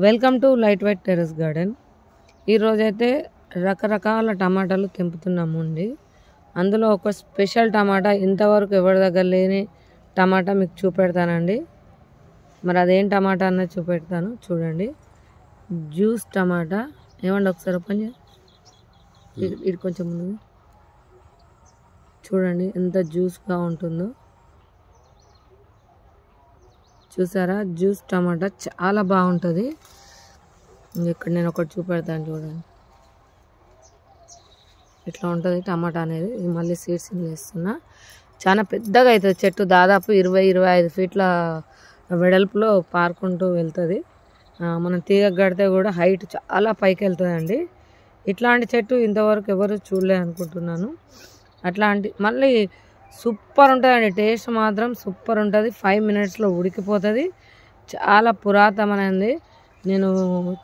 Welcome to light weight terrace garden. ఈరోజైతే రకరకాల టమాటాలు తెంపుతున్నాము అండి. అందులో ఒక స్పెషల్ టమాటా, ఇంతవరకు ఎవరి దగ్గర లేని టమాటా మీకు చూపెడతానండి. మరి అదేం టమాటా అన్నది చూపెడతాను, చూడండి. జ్యూస్ టమాటా. ఏమండి ఒకసారి ఓపెన్ చేయండి, ఇది కొంచెం ముందు చూడండి ఎంత జ్యూస్గా ఉంటుందో. చూసారా, జ్యూస్ టమాటా చాలా బాగుంటుంది. ఇక్కడ నేను ఒకటి చూపెడతాను చూడండి. ఇట్లా ఉంటుంది టమాటా అనేది. ఇది మళ్ళీ సీడ్స్ వేస్తున్నా. చాలా పెద్దగా అవుతుంది చెట్టు, దాదాపు 20-25 ఫీట్ల వెడల్పులో పారుకుంటూ వెళ్తుంది. మనం తీగ కడితే కూడా హైట్ చాలా పైకి వెళ్తుందండి. ఇట్లాంటి చెట్టు ఇంతవరకు ఎవరు చూడలే అనుకుంటున్నాను. అట్లాంటి మళ్ళీ సూపర్ ఉంటుందండి. టేస్ట్ మాత్రం సూపర్ ఉంటుంది. 5 మినిట్స్లో ఉడికిపోతుంది. చాలా పురాతనమైనది. నేను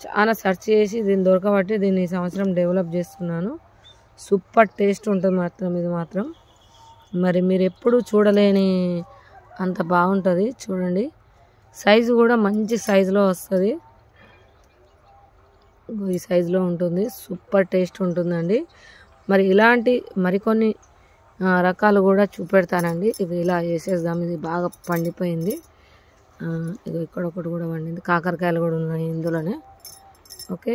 చాలా సెర్చ్ చేసి దీన్ని దొరకబట్టి దీన్ని ఈ సంవత్సరం డెవలప్ చేస్తున్నాను. సూపర్ టేస్ట్ ఉంటుంది మాత్రం ఇది మాత్రం. మరి మీరు ఎప్పుడు చూడలేని అంత బాగుంటుంది. చూడండి, సైజు కూడా మంచి సైజులో వస్తుంది. ఈ సైజులో ఉంటుంది. సూపర్ టేస్ట్ ఉంటుందండి. మరి ఇలాంటి మరికొన్ని రకాలు కూడా చూపెడతానండి. ఇవి ఇలా వేసేద్దాం. ఇది బాగా పండిపోయింది. ఇది ఇక్కడ ఒకటి కూడా పండింది. కాకరకాయలు కూడా ఉన్నాయి ఇందులోనే. ఓకే,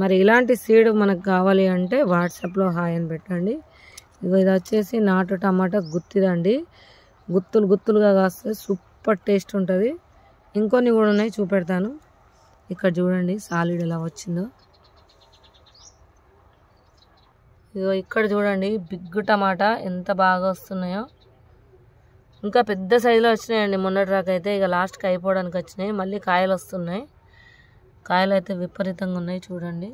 మరి ఇలాంటి సీడ్ మనకు కావాలి అంటే వాట్సాప్లో హాయ్ అని పెట్టండి. ఇది వచ్చేసి నాటు టమాటా గుత్తిదండి. గుత్తులుగా కాస్తే సూపర్ టేస్ట్ ఉంటుంది. ఇంకొన్ని కూడా ఉన్నాయి, చూపెడతాను. ఇక్కడ చూడండి సాలిడ్ ఎలా వచ్చిందో. ఇదిగో ఇక్కడ చూడండి బిగ్ టమాటా ఎంత బాగా వస్తున్నాయో. ఇంకా పెద్ద సైజులో వచ్చినాయండి మొన్నటి రాక అయితే. ఇక లాస్ట్కి అయిపోవడానికి వచ్చినాయి. మళ్ళీ కాయలు వస్తున్నాయి. కాయలు అయితే విపరీతంగా ఉన్నాయి చూడండి.